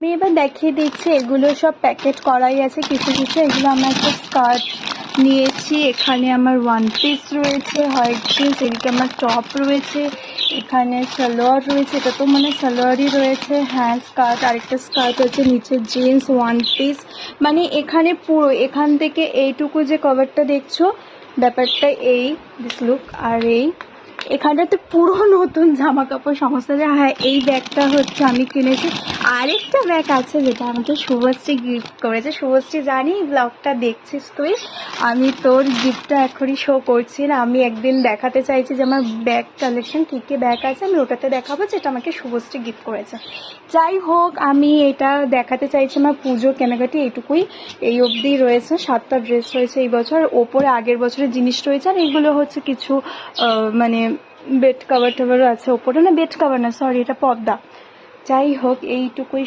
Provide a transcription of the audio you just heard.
আমি এবার দেখিয়ে দিচ্ছি, এগুলো সব প্যাকেট করাই আছে কিছু কিছু। এগুলো আমার একটা স্কার্ট নিয়েছি, এখানে আমার ওয়ান পিস রয়েছে, হোয়াইট জিন্স, এদিকে আমার টপ রয়েছে, এখানে সালোয়ার রয়েছে, এটা তো মানে সালোয়ারই রয়েছে, হ্যাঁ স্কার্ট, আরেকটা স্কার্ট হচ্ছে, নিচে জিন্স, ওয়ান পিস, মানে এখানে পুরো এখান থেকে এইটুকু যে কভারটা দেখছো ব্যাপারটা এই দিস লুক। আর এই এখানটাতে পুরো নতুন জামা কাপড় সমস্ত। হ্যাঁ এই ব্যাগটা হচ্ছে আমি কিনেছি। আরেকটা ব্যাগ আছে যেটা আমাকে শুভশ্রী গিফট করেছে। শুভশ্রী জানি ব্লগটা দেখছিস তুই, আমি তোর গিফটটা এখনই শো করছি না, আমি একদিন দেখাতে চাইছি যে আমার ব্যাগ কালেকশন কী কী ব্যাগ আছে, আমি ওটাতে দেখাবো যেটা আমাকে শুভশ্রী গিফট করেছে। যাই হোক, আমি এটা দেখাতে চাইছি আমার পুজোর কেনাকাটি এইটুকুই, এই অবধি রয়েছে। 7টা ড্রেস রয়েছে এই বছর, ওপরে আগের বছরের জিনিস রয়েছে, আর এইগুলো হচ্ছে কিছু মানে বেড কাভার টাভারও আছে ওপরে, না বেড কাভার না সরি, এটা পর্দা। যাই হোক এইটুকুই।